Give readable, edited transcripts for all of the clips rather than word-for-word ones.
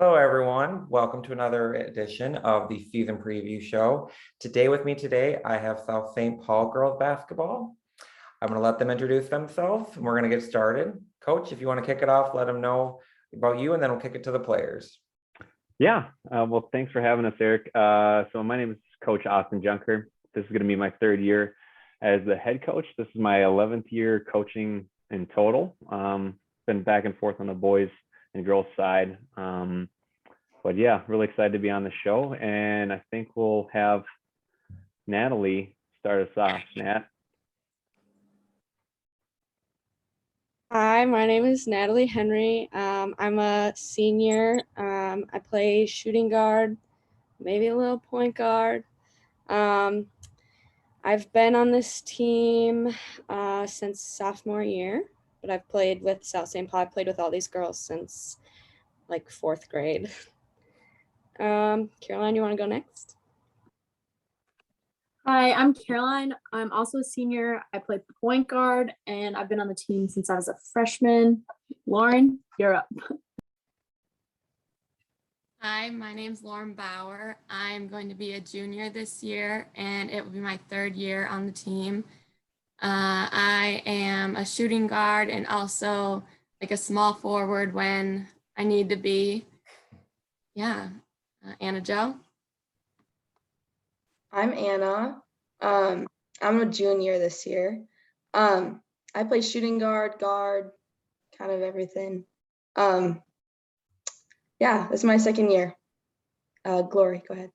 Hello, everyone. Welcome to another edition of the season preview show. Today, I have South St. Paul girls basketball. I'm going to let them introduce themselves, and we're going to get started. Coach, if you want to kick it off, let them know about you, and then we'll kick it to the players. Yeah, well, thanks for having us, Eric. So my name is Coach Austin Junker. This is going to be my third year as the head coach. This is my 11th year coaching in total. Been back and forth on the boys and girls side. But yeah, really excited to be on the show. And I think we'll have Natalie start us off. Nat. Hi, my name is Natalie Henry. I'm a senior. I play shooting guard, maybe a little point guard. I've been on this team since sophomore year, but I've played with South St. Paul. I've played with all these girls since like fourth grade. Caroline, you want to go next? Hi, I'm Caroline. I'm also a senior. I play point guard, and I've been on the team since I was a freshman. Lauren, you're up. Hi, my name's Lauren Bauer. I'm going to be a junior this year, and it will be my third year on the team. I am a shooting guard and also like a small forward when I need to be. Yeah, Anna Jo. I'm Anna. I'm a junior this year. I play shooting guard, kind of everything. Yeah, this is my second year. Glory, go ahead.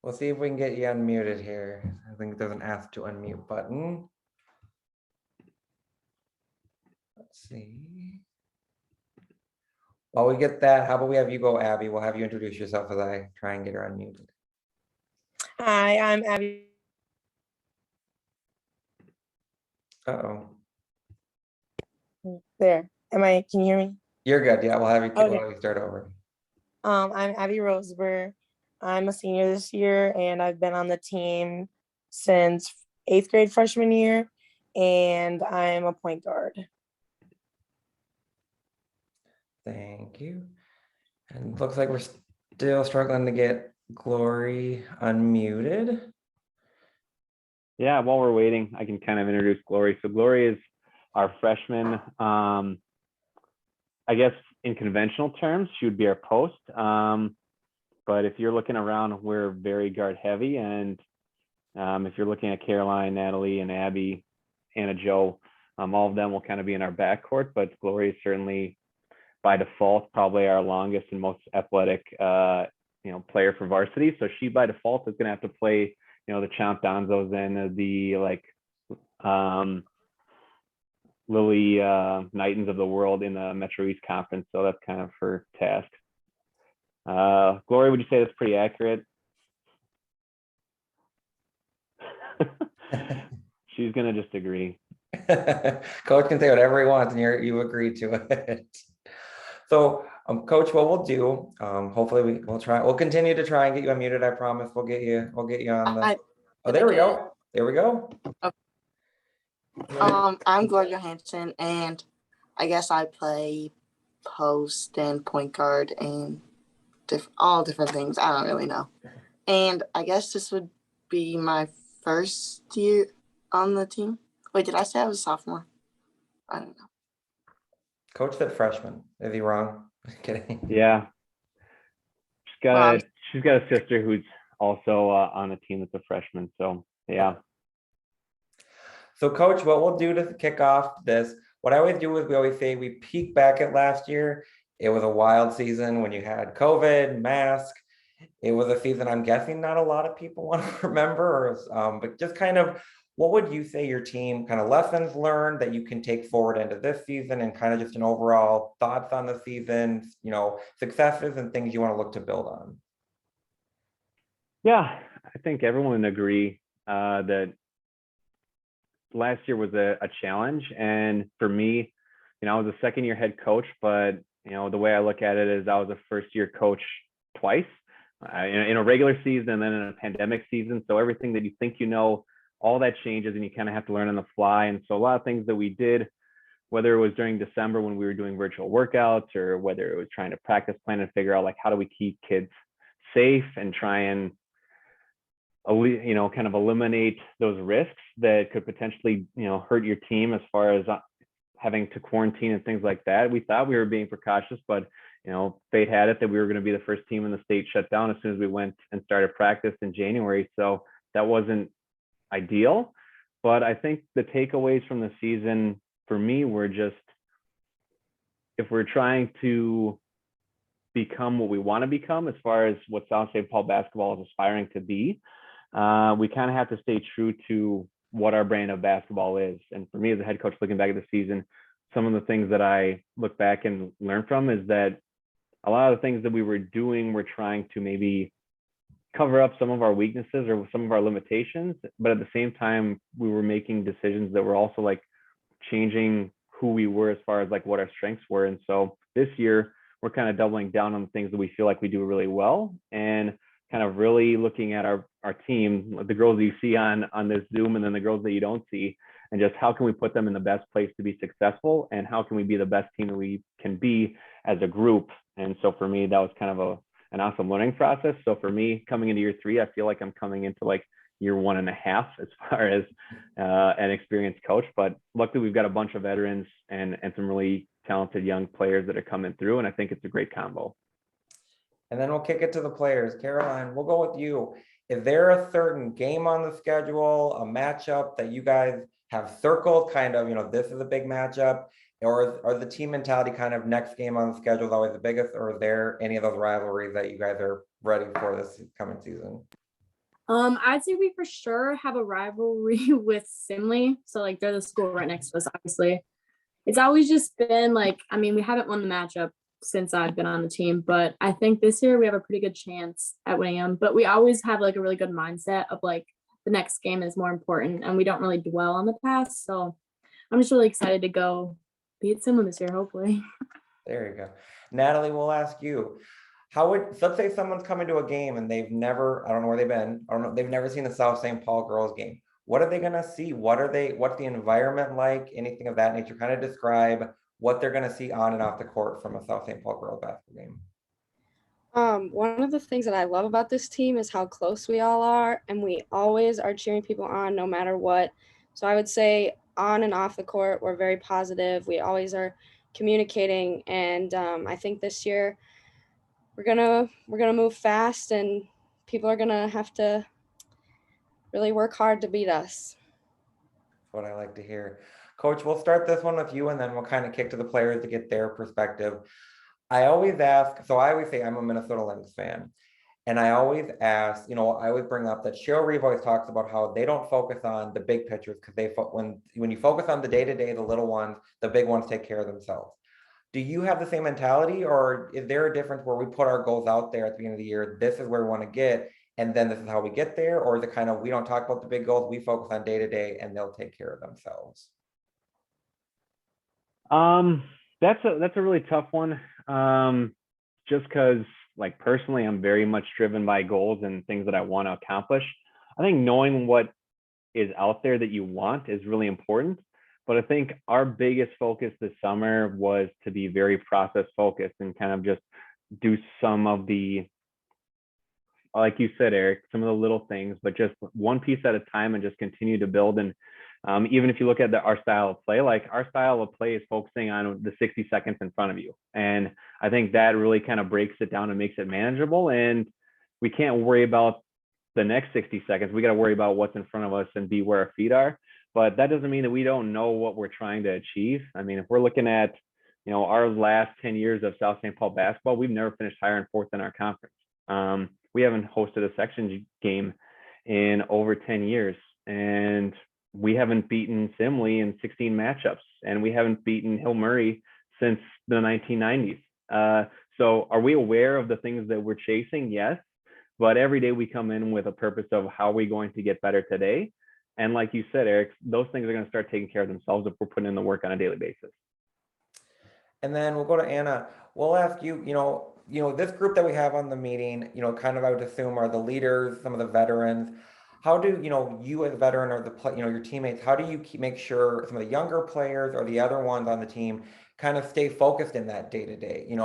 We'll see if we can get you unmuted here. I think there's an ask to unmute button. Let's see. While we get that, how about we have you go, Abby? We'll have you introduce yourself as I try and get her unmuted. Hi, I'm Abby. Uh-oh. There. Can you hear me? You're good. Yeah, we'll have you, Okay. we'll have you start over. I'm Abby Rosebur. I'm a senior this year, and I've been on the team since 8th grade freshman year, and I'm a point guard. Thank you. And looks like we're still struggling to get Glory unmuted. Yeah, while we're waiting, I can kind of introduce Glory. So Glory is our freshman. I guess in conventional terms, she would be our post. But if you're looking around, we're very guard heavy. And if you're looking at Caroline, Natalie, and Abby, Anna Jo, all of them will kind of be in our backcourt. But Glory is certainly by default probably our longest and most athletic player for varsity. So she by default is going to have to play the Chomp Donzos and the Lily Knightons of the world in the Metro East Conference. So that's kind of her task. Glory, would you say that's pretty accurate? She's gonna just agree. Coach can say whatever he wants, and you agree to it. So, Coach, what we'll do, hopefully we'll continue to try and get you unmuted. I promise we'll get you on the. Oh, there we go. There we go. Okay. I'm Gloria Johanson, and I guess I play post and point guard and all different things. I don't really know. And I guess this would be my first year on the team. Wait, did I say I was a sophomore? I don't know. Coach said freshman. Is he wrong? Kidding. Yeah. She's got a sister who's also on the team that's a freshman. So yeah. So Coach, what we'll do to kick off this, what I always do is we always say we peek back at last year. It was a wild season when you had COVID, mask. It was a season I'm guessing not a lot of people want to remember, but just kind of, what would you say your team kind of lessons learned that you can take forward into this season, and kind of just an overall thoughts on the season, successes and things you want to look to build on? Yeah, I think everyone would agree that last year was a challenge. And for me, I was a second year head coach, but the way I look at it is I was a first year coach twice. in a regular season and then in a pandemic season. So everything that you think you know, all that changes and you kind of have to learn on the fly. And so a lot of things that we did, whether it was during December when we were doing virtual workouts, or whether it was trying to practice plan and figure out like, how do we keep kids safe and try and, kind of eliminate those risks that could potentially, hurt your team as far as having to quarantine and things like that. We thought we were being precautious, but fate had it that we were going to be the first team in the state shut down as soon as we went and started practice in January. So that wasn't ideal. But I think the takeaways from the season for me were just, if we're trying to become what we want to become as far as what South St. Paul basketball is aspiring to be, we kind of have to stay true to what our brand of basketball is. And for me as a head coach, looking back at the season, some of the things that I look back and learn from is that a lot of the things that we were doing, we're trying to maybe cover up some of our weaknesses or some of our limitations, but at the same time, we were making decisions that were also like changing who we were as far as like what our strengths were. And so this year, we're kind of doubling down on the things that we feel like we do really well, and kind of really looking at our team, the girls that you see on this Zoom, and then the girls that you don't see, and just how can we put them in the best place to be successful, and how can we be the best team that we can be as a group. And so for me, that was kind of an awesome learning process. So for me, coming into year 3, I feel like I'm coming into like year 1.5 as far as an experienced coach. But luckily, we've got a bunch of veterans and some really talented young players that are coming through, and I think it's a great combo. And then we'll kick it to the players. Caroline, we'll go with you. Is there a certain game on the schedule, a matchup that you guys have circled, kind of, this is a big matchup, or the team mentality kind of next game on the schedule is always the biggest, or is there any of those rivalries that you guys are ready for this coming season? I'd say we for sure have a rivalry with Simley. So like they're the school right next to us, obviously. It's always just been like, we haven't won the matchup since I've been on the team, but I think this year we have a pretty good chance at winning them. But we always have like a really good mindset of like the next game is more important, and we don't really dwell on the past. So I'm just really excited to go beat someone this year, hopefully. There you go. Natalie, we'll ask you. Let's say someone's coming to a game and they've never, I don't know where they've been, I don't know, they've never seen the South St. Paul girls game. What are they going to see? What's the environment like? Anything of that nature? Kind of describe what they're going to see on and off the court from a South St. Paul girls basketball game. One of the things that I love about this team is how close we all are, and we always are cheering people on no matter what. So I would say on and off the court, we're very positive. We always are communicating, and I think this year we're gonna move fast, and people are gonna have to really work hard to beat us. That's what I like to hear. Coach, we'll start this one with you, and then we'll kind of kick to the players to get their perspective. I always say I'm a Minnesota Lynx fan. And I always ask, I always bring up that Cheryl Reeve always talks about how they don't focus on the big pictures, because when you focus on the day-to-day, the little ones, the big ones take care of themselves. Do you have the same mentality, or is there a difference where we put our goals out there at the beginning of the year? This is where we want to get, and then this is how we get there, or is it kind of, we don't talk about the big goals, we focus on day-to-day, and they'll take care of themselves? That's a really tough one. Just because, like, personally, I'm very much driven by goals and things that I want to accomplish. I think knowing what is out there that you want is really important. But I think our biggest focus this summer was to be very process focused and kind of just do some of the, like you said, Eric, some of the little things, but just one piece at a time and just continue to build. And even if you look at our style of play, like our style of play is focusing on the 60 seconds in front of you. And I think that really kind of breaks it down and makes it manageable. And we can't worry about the next 60 seconds. We got to worry about what's in front of us and be where our feet are. But that doesn't mean that we don't know what we're trying to achieve. I mean, if we're looking at, our last 10 years of South St. Paul basketball, we've never finished higher and fourth in our conference. We haven't hosted a section game in over 10 years. And we haven't beaten Simley in 16 matchups, and we haven't beaten Hill Murray since the 1990s. So are we aware of the things that we're chasing? Yes. But every day we come in with a purpose of how are we going to get better today? And like you said, Eric, those things are going to start taking care of themselves if we're putting in the work on a daily basis. And then we'll go to Anna. We'll ask you, this group that we have on the meeting, kind of I would assume are the leaders, some of the veterans. How do, you as a veteran or your teammates, how do you make sure some of the younger players or the other ones on the team kind of stay focused in that day to day, in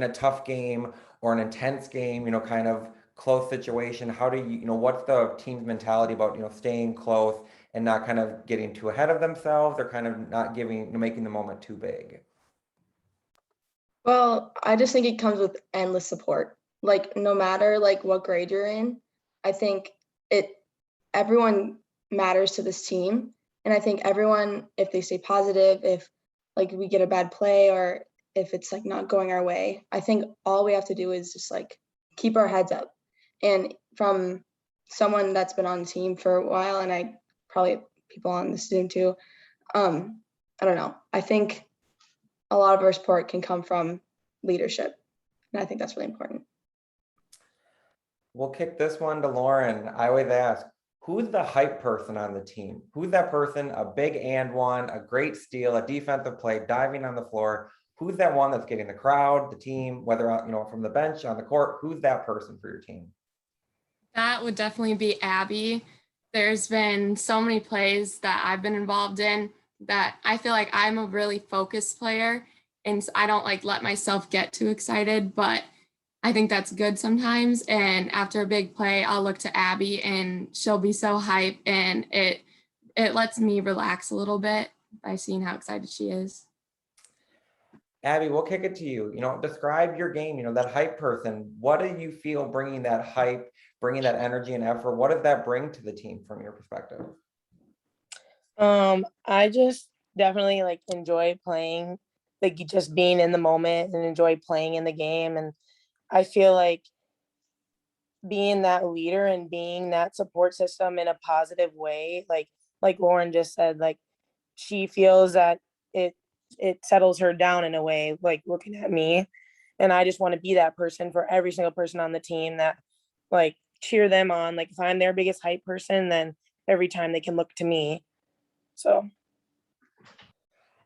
a tough game or an intense game, kind of close situation? How do you, what's the team's mentality about, staying close and not kind of getting too ahead of themselves or kind of not making the moment too big? Well, I just think it comes with endless support. Like no matter like what grade you're in, I think everyone matters to this team. And I think everyone, if they stay positive, if like we get a bad play or if it's like not going our way, I think all we have to do is just like keep our heads up. And from someone that's been on the team for a while, and I probably people on this team too, I don't know. I think a lot of our support can come from leadership. And I think that's really important. We'll kick this one to Lauren. I always ask, who's the hype person on the team? Who's that person, a big and one, a great steal, a defensive play, diving on the floor? Who's that one that's getting the crowd, the team, whether, from the bench, on the court? Who's that person for your team? That would definitely be Abby. There's been so many plays that I've been involved in that I feel like I'm a really focused player and I don't like let myself get too excited, but I think that's good sometimes. And after a big play, I'll look to Abby and she'll be so hyped and it lets me relax a little bit by seeing how excited she is. Abby, we'll kick it to you. Describe your game, that hype person. What do you feel bringing that hype, bringing that energy and effort? What does that bring to the team from your perspective? I just definitely like enjoy playing, like just being in the moment and enjoy playing in the game. And I feel like being that leader and being that support system in a positive way, like Lauren just said, like she feels that it settles her down in a way, like looking at me. And I just want to be that person for every single person on the team that like cheer them on. Like if I'm their biggest hype person, then every time they can look to me. So.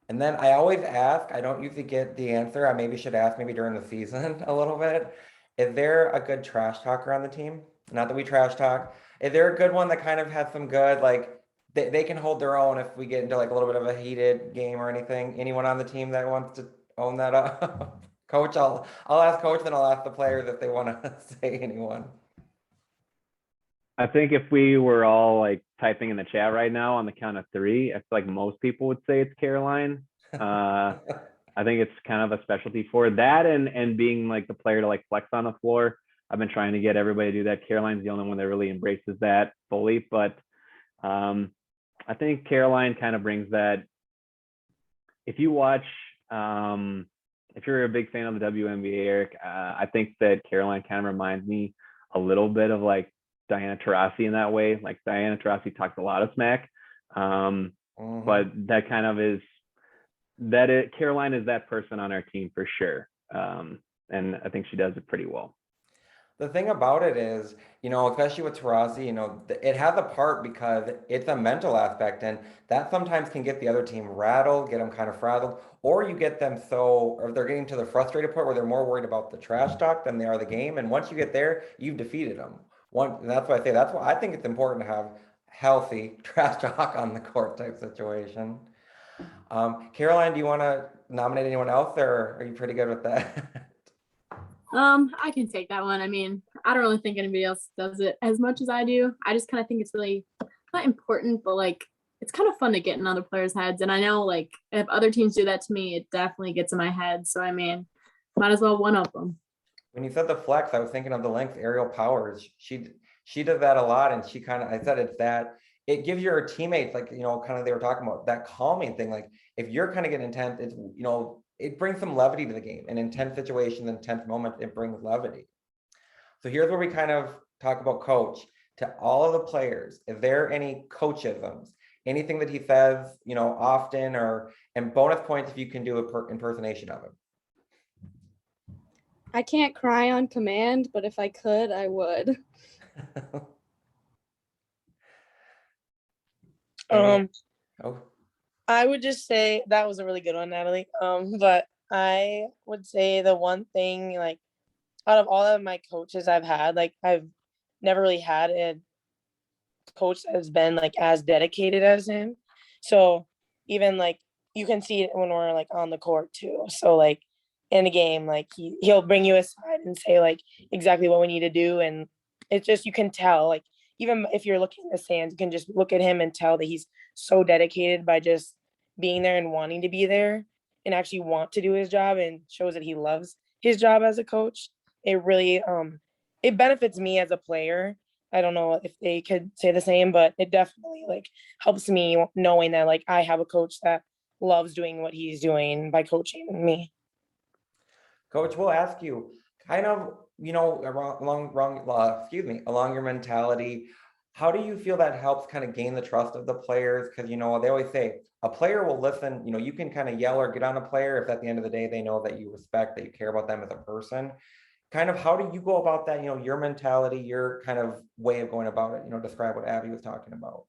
And then I always ask, I don't usually get the answer. I maybe should ask maybe during the season a little bit. Is there a good trash talker on the team? Not that we trash talk. Is there a good one that kind of has some good, like they can hold their own if we get into like a little bit of a heated game or anything? Anyone on the team that wants to own that up? Coach, I'll ask Coach, then I'll ask the players if they want to say anyone. I think if we were all like typing in the chat right now on the count of three, I feel like most people would say it's Careline. I think it's kind of a specialty for that and being like the player to like flex on the floor. I've been trying to get everybody to do that. Caroline's the only one that really embraces that fully, but I think Careline kind of brings that. If you watch, if you're a big fan of the WNBA, Eric, I think that Careline kind of reminds me a little bit of like Diana Taurasi in that way. Like Diana Taurasi talks a lot of smack, but that kind of is that it. Careline is that person on our team for sure, and I think she does it pretty well. The thing about it is, especially with Taurasi, it has a part because it's a mental aspect, and that sometimes can get the other team rattled, get them kind of frazzled, or you get them or they're getting to the frustrated point where they're more worried about the trash talk than they are the game. And once you get there, you've defeated them. And that's why I say that's why I think it's important to have healthy trash talk on the court type situation. Caroline, do you want to nominate anyone else, or are you pretty good with that? I can take that one. I mean, I don't really think anybody else does it as much as I do. I just kind of think it's really not important, but like it's kind of fun to get in other players' heads. And I know like if other teams do that to me, it definitely gets in my head. So I mean, might as well one up them. When you said the flex, I was thinking of the length aerial powers. She does that a lot, and I said it's that it gives your teammates like kind of they were talking about that calming thing. Like if you're kind of getting intense, it's it brings some levity to the game. And in tense situations and tense moments, it brings levity. So here's where we kind of talk about Coach. To all of the players, is there any coachisms? Anything that he says, often, and bonus points if you can do an impersonation of him? I can't cry on command, but if I could, I would. I would just say that was a really good one, Natalie. But I would say the one thing, like, out of all of my coaches I've had, like, I've never really had a coach that has been like as dedicated as him. So even like you can see it when we're like on the court too. So like in a game, like he'll bring you aside and say like exactly what we need to do. And it's just you can tell, like, even if you're looking in the stands, you can just look at him and tell that he's so dedicated by just being there and wanting to be there and actually want to do his job, and shows that he loves his job as a coach. It really it benefits me as a player. I don't know if they could say the same, but it definitely like helps me knowing that like I have a coach that loves doing what he's doing by coaching me. Coach, we'll ask you kind of, along your mentality, how do you feel that helps kind of gain the trust of the players? Because, they always say a player will listen, you can kind of yell or get on a player if at the end of the day, they know that you respect, that you care about them as a person. Kind of how do you go about that? Your mentality, your kind of way of going about it, describe what Abby was talking about.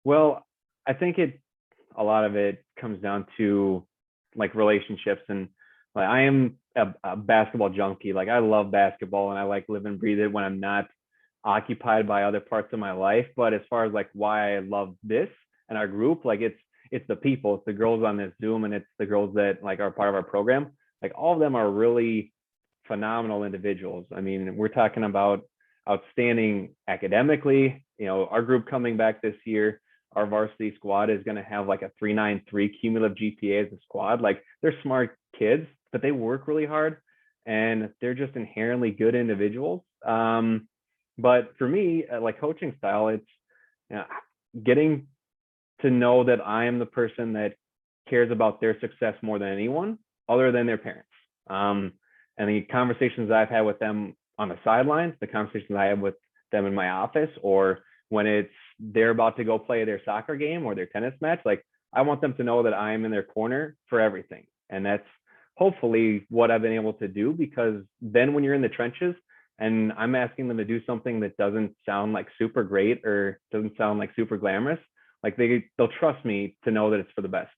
Well, I think a lot of it comes down to like relationships, and like I am a basketball junkie. Like I love basketball and I like live and breathe it when I'm not occupied by other parts of my life. But as far as like why I love this and our group, like it's the people, it's the girls on this Zoom, and it's the girls that like are part of our program. Like all of them are really phenomenal individuals. I mean, we're talking about outstanding academically. Our group coming back this year, our varsity squad is going to have like a 3.93 cumulative GPA as a squad. Like they're smart kids, but they work really hard and they're just inherently good individuals. But for me, like coaching style, it's getting to know that I am the person that cares about their success more than anyone other than their parents. And the conversations I've had with them on the sidelines, the conversations I have with them in my office, or when they're about to go play their soccer game or their tennis match, like I want them to know that I am in their corner for everything. And that's hopefully what I've been able to do, because then when you're in the trenches and I'm asking them to do something that doesn't sound like super great or doesn't sound like super glamorous, like they'll trust me to know that it's for the best.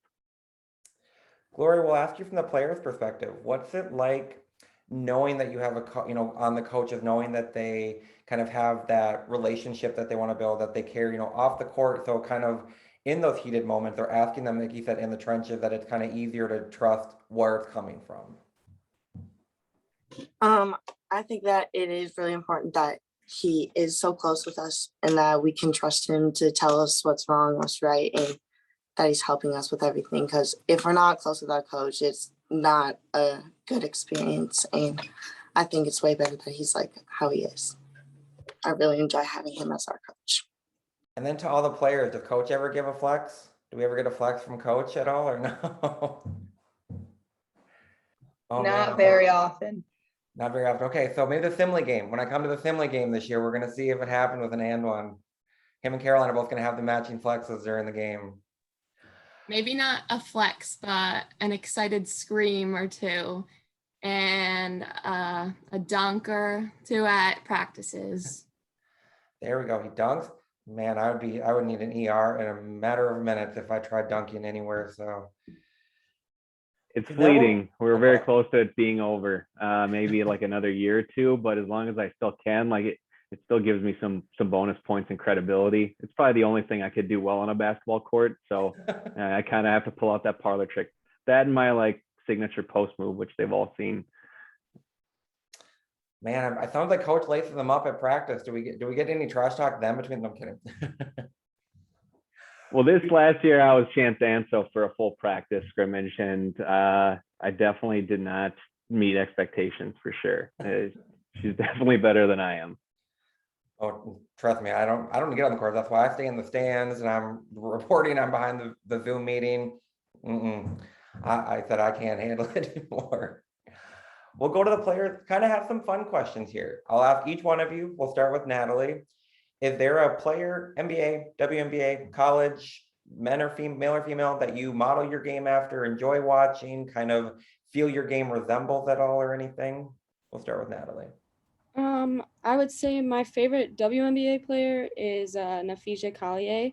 Gloria, we'll ask you from the player's perspective. What's it like knowing that you have on the coaches, knowing that they kind of have that relationship that they want to build, that they care, off the court. So kind of in those heated moments, they're asking them, like you said, in the trenches, that it's kind of easier to trust where it's coming from. I think that it is really important that he is so close with us and that we can trust him to tell us what's wrong, what's right, and that he's helping us with everything. Because if we're not close with our coach, it's not a good experience. And I think it's way better that he's like how he is. I really enjoy having him as our coach. And then to all the players, does coach ever give a flex? Do we ever get a flex from coach at all or no? Oh, not very often. Not very often. Okay, so maybe the Simley game. When I come to the Simley game this year, we're going to see if it happened with an and one. Him and Careline are both going to have the matching flexes during the game. Maybe not a flex, but an excited scream or two, and a dunk or two at practices. There we go. He dunks. Man, I would need an ER in a matter of minutes if I tried dunking anywhere. So it's fleeting. We're very close to it being over. Maybe like another year or two, but as long as I still can, like it still gives me some bonus points and credibility. It's probably the only thing I could do well on a basketball court. So I kind of have to pull out that parlor trick. That and my like signature post move, which they've all seen. Man, I sound like coach laces them up at practice. Do we get any trash talk then between them? Kidding. Well, this last year I was Chance Anso for a full practice scrimmage, and I definitely did not meet expectations for sure. She's definitely better than I am. Oh, trust me, I don't get on the court. That's why I stay in the stands and I'm reporting. I'm behind the Zoom meeting. I said I can't handle it anymore. We'll go to the players, kind of have some fun questions here. I'll ask each one of you. We'll start with Natalie. Is there a player, NBA, WNBA, college, male or female, that you model your game after, enjoy watching, kind of feel your game resembles at all or anything? We'll start with Natalie. I would say my favorite WNBA player is Nafisa Collier.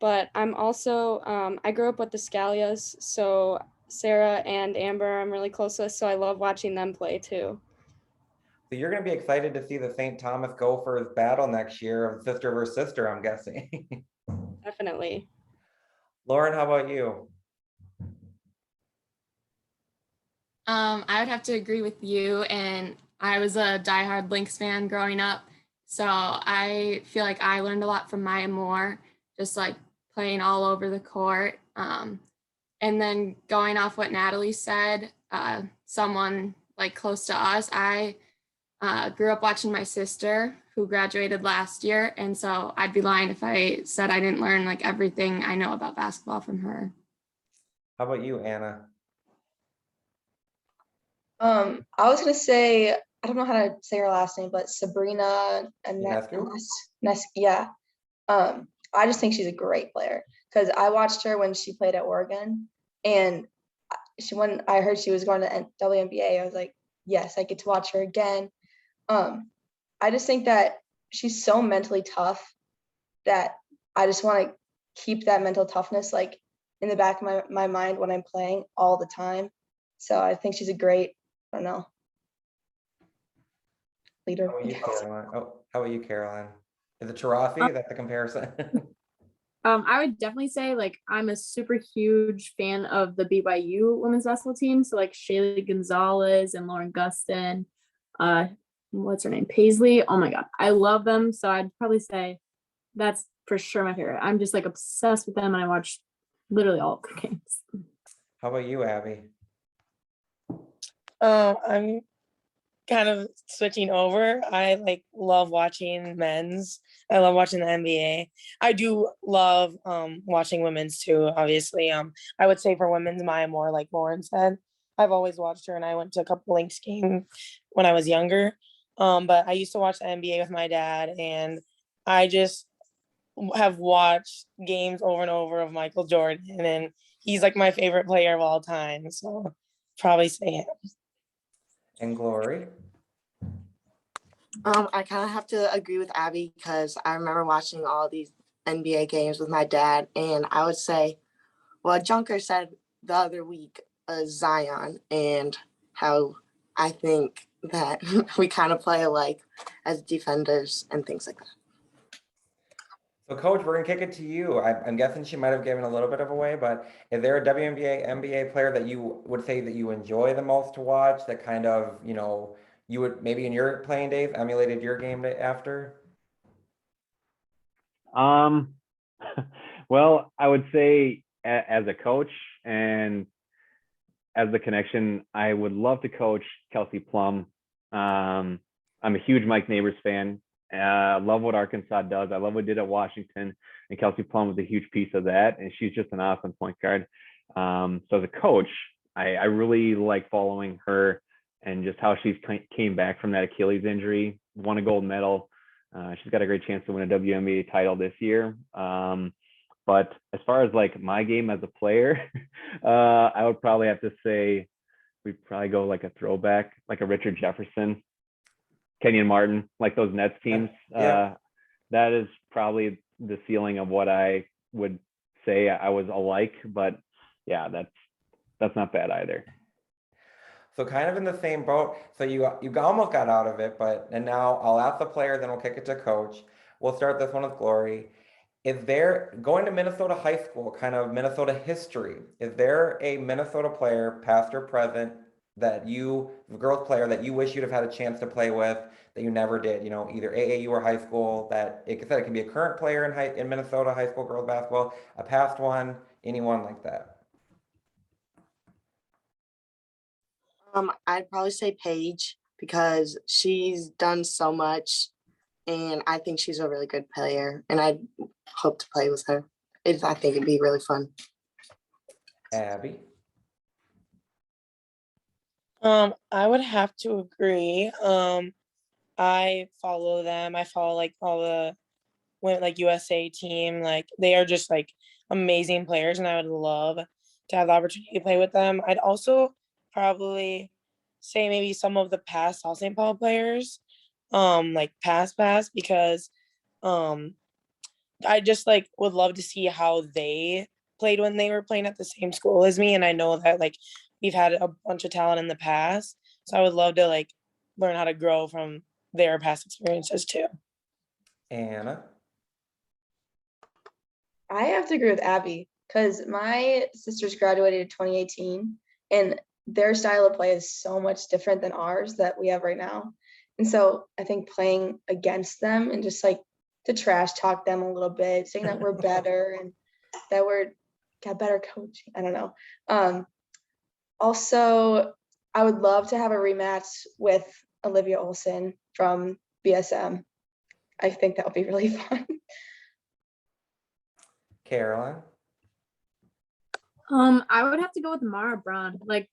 but I'm also I grew up with the Scalias, so Sarah and Amber I'm really close with, so I love watching them play too. So you're going to be excited to see the St. Thomas Gophers battle next year of sister versus sister, I'm guessing. Definitely. Lauren, how about you? I would have to agree with you, and I was a diehard Lynx fan growing up, so I feel like I learned a lot from Maya Moore, just like playing all over the court. And then going off what Natalie said, someone like close to us, I grew up watching my sister who graduated last year, and so I'd be lying if I said I didn't learn like everything I know about basketball from her. How about you, Anna? I was gonna say, I don't know how to say her last name, but Sabrina Ionescu? Yeah. I just think she's a great player because I watched her when she played at Oregon, and when I heard she was going to WNBA, I was like, yes, I get to watch her again. I just think that she's so mentally tough that I just want to keep that mental toughness like in the back of my mind when I'm playing all the time. So I think she's a great, I don't know, leader. How about you, Caroline? Oh, how about you, Caroline? Is it Tarafi? Is that the comparison? I would definitely say like I'm a super huge fan of the BYU women's basketball team. So like Shaylee Gonzalez and Lauren Gustin, what's her name? Paisley. Oh my God, I love them. So I'd probably say that's for sure my favorite. I'm just like obsessed with them, and I watch literally all of their games. How about you, Abby? I'm kind of switching over. I like love watching men's. I love watching the NBA. I do love watching women's too, obviously. I would say for women's, Maya Moore, like Lauren said. I've always watched her, and I went to a couple Lynx games when I was younger. But I used to watch the NBA with my dad, and I just have watched games over and over of Michael Jordan, and he's like my favorite player of all time. So probably say him. And Glory? I kind of have to agree with Abby because I remember watching all these NBA games with my dad, and I would say, well, Junker said the other week, Zion, and how I think that we kind of play alike as defenders and things like that. So, Coach, we're gonna kick it to you. I'm guessing she might have given a little bit of away, but is there a WNBA, NBA player that you would say that you enjoy the most to watch? That kind of, you would maybe in your playing days emulated your game after? Well, I would say as a coach and as the connection, I would love to coach Kelsey Plum. I'm a huge Mike Neighbors fan. Love what Arkansas does. I love what did at Washington, and Kelsey Plum was a huge piece of that. And she's just an awesome point guard. So as a coach, I really like following her and just how she's came back from that Achilles injury, won a gold medal. She's got a great chance to win a WNBA title this year. But as far as like my game as a player, I would probably have to say we'd probably go like a throwback, like a Richard Jefferson, Kenyon Martin, like those Nets teams. Yeah. That is probably the ceiling of what I would say I was alike. But yeah, that's not bad either. So kind of in the same boat. So you almost got out of it, and now I'll ask the player, then we'll kick it to Coach. We'll start this one with Glory. Is there, going to Minnesota high school, kind of Minnesota history, is there a Minnesota player, past or present, that girls player that you wish you'd have had a chance to play with that you never did? Either AAU or high school. That it can be a current player in Minnesota high school girls basketball, a past one, anyone like that. I'd probably say Paige because she's done so much, and I think she's a really good player, and I hope to play with her. I think it'd be really fun. Abby? I would have to agree. I follow them. I follow like all the like USA team. Like they are just like amazing players, and I would love to have the opportunity to play with them. I'd also probably say maybe some of the past St. Paul players, like past because I just like would love to see how they played when they were playing at the same school as me. And I know that like we've had a bunch of talent in the past. So I would love to like learn how to grow from their past experiences too. Anna. I have to agree with Abby because my sisters graduated in 2018 and their style of play is so much different than ours that we have right now. And so I think playing against them and just like to trash talk them a little bit, saying that we're better and that we're got better coaching. I don't know. Also, I would love to have a rematch with Olivia Olson from BSM. I think that would be really fun. Caroline. I would have to go with Mara Braun. Like,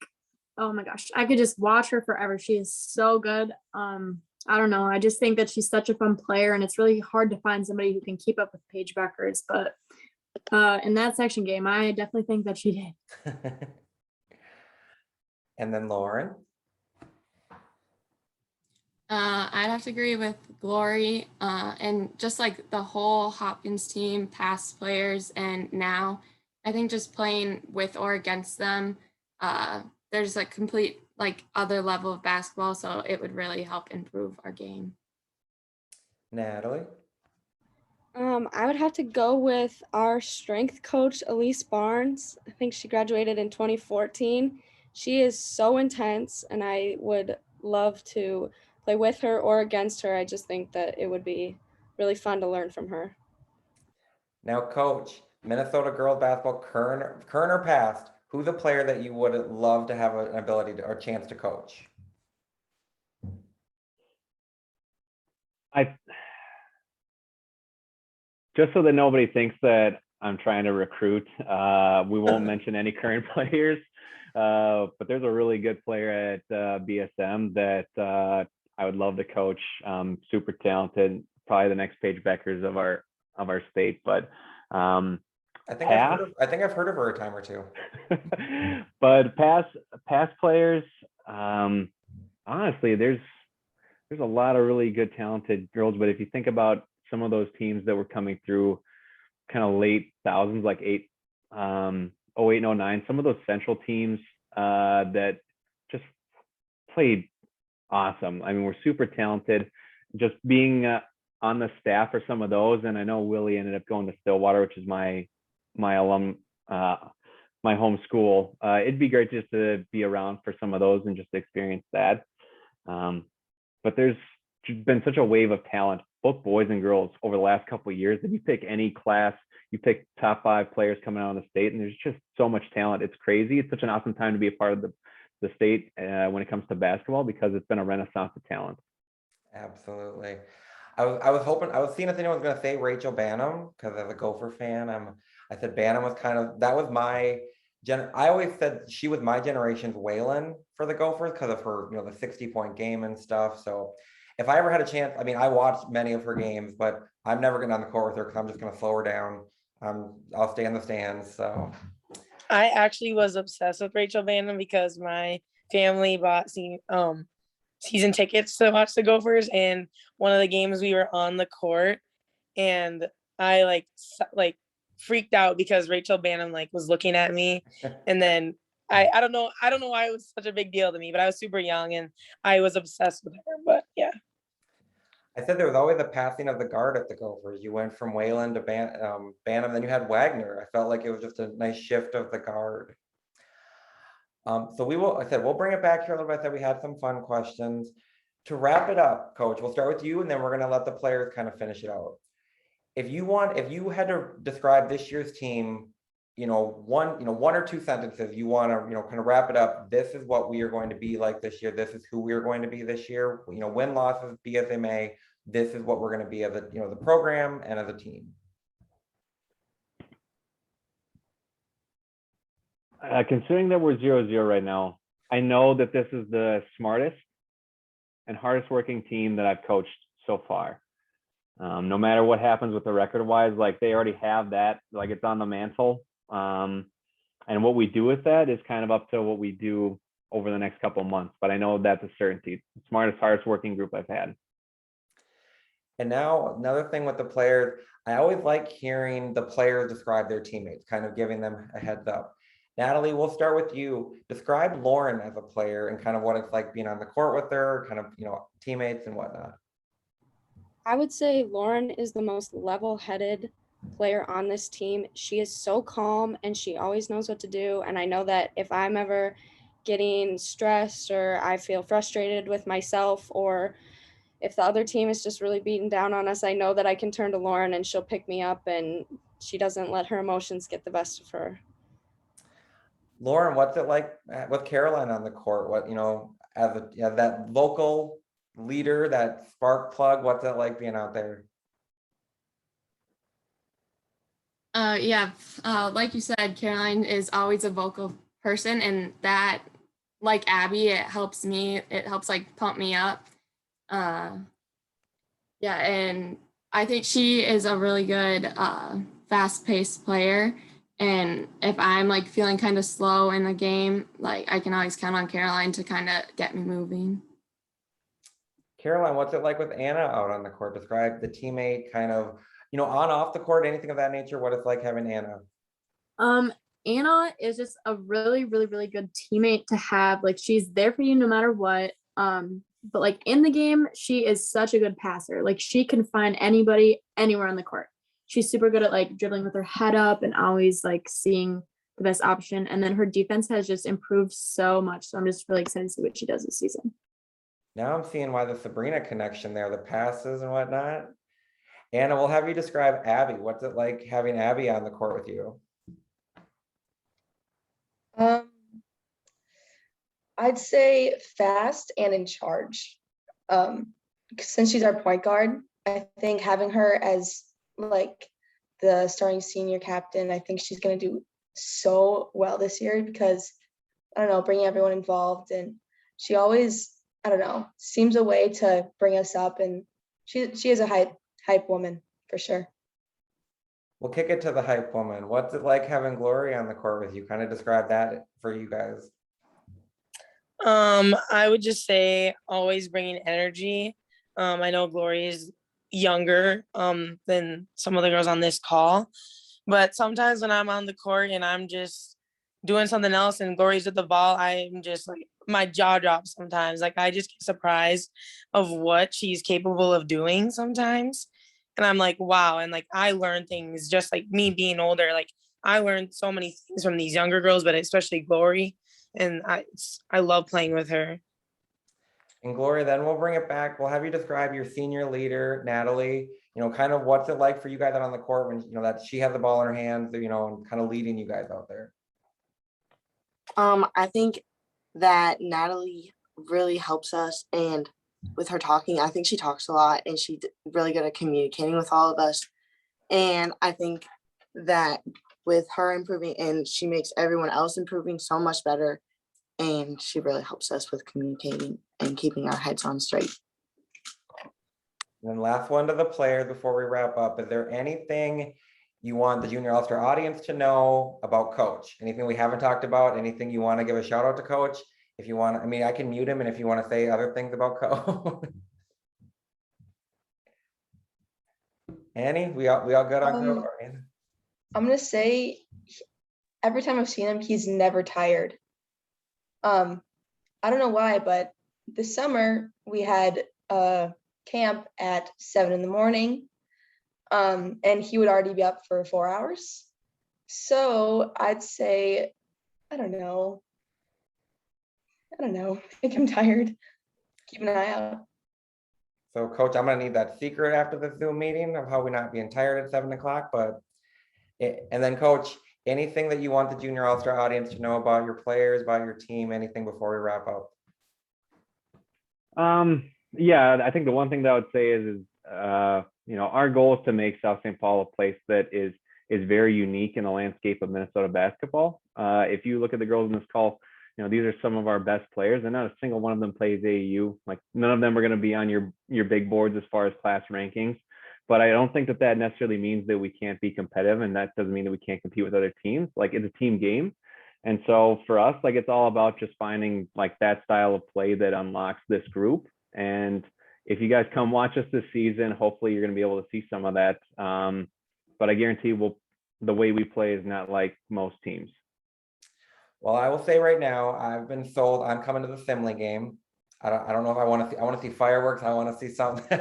oh my gosh, I could just watch her forever. She is so good. I don't know. I just think that she's such a fun player, and it's really hard to find somebody who can keep up with Paige Beckers. But in that section game, I definitely think that she did. And then Lauren. I'd have to agree with Glory, and just like the whole Hopkins team, past players and now, I think just playing with or against them, there's a complete like other level of basketball, so it would really help improve our game. Natalie. I would have to go with our strength coach, Elise Barnes. I think she graduated in 2014. She is so intense, and I would love to play with her or against her. I just think that it would be really fun to learn from her. Now, coach, Minnesota girls basketball, current or past, who's a player that you would love to have an ability to, or chance to coach? Just so that nobody thinks that I'm trying to recruit, we won't mention any current players, but there's a really good player at BSM that I would love to coach. Super talented, probably the next Paige Beckers of our state. But I think I've heard of her a time or two. But past players, honestly, there's a lot of really good talented girls. But if you think about some of those teams that were coming through kind of late thousands, like 08 and 09, some of those central teams that just played awesome. I mean, we're super talented. Just being on the staff for some of those, and I know Willie ended up going to Stillwater, which is my alum, my home school. It'd be great just to be around for some of those and just experience that. But there's been such a wave of talent, both boys and girls, over the last couple of years. If you pick any class, you pick top 5 players coming out of the state, and there's just so much talent. It's crazy. It's such an awesome time to be a part of the state when it comes to basketball, because it's been a renaissance of talent. Absolutely. I was seeing if anyone was going to say Rachel Banham, because as a Gopher fan, I said Banham was that was my I always said she was my generation's Whalen for the Gophers because of her, the 60-point game and stuff. So if I ever had a chance, I mean, I watched many of her games, but I'm never getting on the court with her because I'm just going to slow her down. I'll stay in the stands. So I actually was obsessed with Rachel Banham because my family bought season tickets to watch the Gophers, and one of the games we were on the court, and I like freaked out because Rachel Banham was looking at me, and then I don't know why it was such a big deal to me, but I was super young and I was obsessed with her. But yeah, I said there was always a passing of the guard at the Gophers. You went from Whalen to Banham, then you had Wagner. I felt like it was just a nice shift of the guard. So we'll bring it back here a little bit. I said we had some fun questions. To wrap it up, Coach, we'll start with you, and then we're going to let the players kind of finish it out. If you had to describe this year's team, one or two sentences, you want to, kind of wrap it up. This is what we are going to be like this year. This is who we are going to be this year. Win, losses, be as they may. This is what we're going to be as the program and as a team. Considering that we're 0-0 right now, I know that this is the smartest and hardest working team that I've coached so far. No matter what happens with the record wise, they already have that, it's on the mantle. And what we do with that is kind of up to what we do over the next couple of months. But I know that's a certainty. The smartest, hardest working group I've had. And now another thing with the players, I always like hearing the players describe their teammates, kind of giving them a heads up. Natalie, we'll start with you. Describe Lauren as a player and kind of what it's like being on the court with her, kind of, teammates and whatnot. I would say Lauren is the most level-headed player on this team. She is so calm and she always knows what to do. And I know that if I'm ever getting stressed or I feel frustrated with myself, or if the other team is just really beating down on us, I know that I can turn to Lauren and she'll pick me up, and she doesn't let her emotions get the best of her. Lauren, what's it like with Careline on the court? What, as that vocal leader, that spark plug, what's it like being out there? Yeah, like you said, Caroline is always a vocal person, and that, like Abby, it helps me. It helps like pump me up. Yeah, and I think she is a really good, fast-paced player. And if I'm like feeling kind of slow in the game, like I can always count on Caroline to kind of get me moving. Caroline, what's it like with Anna out on the court? Describe the teammate kind of, on off the court, anything of that nature, what it's like having Anna. Anna is just a really, really, really good teammate to have. Like, she's there for you no matter what. But like in the game, she is such a good passer. Like, she can find anybody anywhere on the court. She's super good at like dribbling with her head up and always like seeing the best option. And then her defense has just improved so much. So I'm just really excited to see what she does this season. Now I'm seeing why the Sabrina connection there, the passes and whatnot. Anna, we'll have you describe Abby. What's it like having Abby on the court with you? I'd say fast and in charge. Since she's our point guard, I think having her as like the starting senior captain, I think she's going to do so well this year because, I don't know, bringing everyone involved, and she always, I don't know, seems a way to bring us up, and she is a hype woman for sure. We'll kick it to the hype woman. What's it like having Glory on the court with you? Kind of describe that for you guys. I would just say always bringing energy. I know Glory is younger than some of the girls on this call, but sometimes when I'm on the court and I'm just doing something else and Glory's with the ball, I'm just like, my jaw drops sometimes. Like, I just get surprised of what she's capable of doing sometimes. And I'm like, wow. And like, I learn things just like me being older. Like, I learned so many things from these younger girls, but especially Glory. And I love playing with her. And Gloria, then we'll bring it back. We'll have you describe your senior leader, Natalie, kind of what's it like for you guys out on the court when, that she has the ball in her hands, and kind of leading you guys out there. I think that Natalie really helps us, and with her talking, I think she talks a lot and she's really good at communicating with all of us. And I think that with her improving, and she makes everyone else improving so much better, and she really helps us with communicating and keeping our heads on straight. And then last one to the players before we wrap up. Is there anything you want the Junior All-Star audience to know about Coach? Anything we haven't talked about? Anything you want to give a shout out to Coach? If you want, I can mute him, and if you want to say other things about Coach. Annie, we all good on Coach? I'm gonna say every time I've seen him, he's never tired. I don't know why, but this summer we had a camp at 7 a.m. And he would already be up for 4 hours. So I'd say, I don't know. I think I'm tired. Keep an eye out. So Coach, I'm gonna need that secret after the Zoom meeting of how we're not being tired at 7 o'clock, and then Coach, anything that you want the Junior All-Star audience to know about your players, about your team, anything before we wrap up? Yeah, I think the one thing that I would say is our goal is to make South St. Paul a place that is very unique in the landscape of Minnesota basketball. If you look at the girls in this call, these are some of our best players, and not a single one of them plays AAU. Like, none of them are going to be on your big boards as far as class rankings. But I don't think that necessarily means that we can't be competitive, and that doesn't mean that we can't compete with other teams. Like, it's a team game. And so for us, like, it's all about just finding like that style of play that unlocks this group. And if you guys come watch us this season, hopefully you're going to be able to see some of that. But I guarantee the way we play is not like most teams. Well, I will say right now, I've been sold. I'm coming to the Simley game. I don't know if I want to see. I want to see fireworks. I want to see something.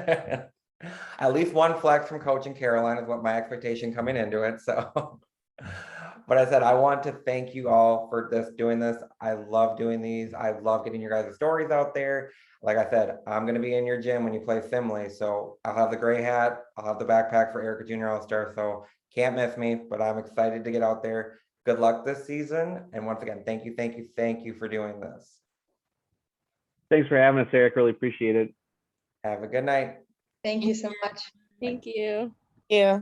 At least one flex from Coach and Careline is what my expectation coming into it. So, but I said I want to thank you all for doing this. I love doing these. I love getting your guys' stories out there. Like I said, I'm going to be in your gym when you play Simley. So I'll have the gray hat. I'll have the backpack for Erica Junior All-Star. So can't miss me, but I'm excited to get out there. Good luck this season. And once again, thank you for doing this. Thanks for having us, Eric. Really appreciate it. Have a good night. Thank you so much. Thank you. Yeah.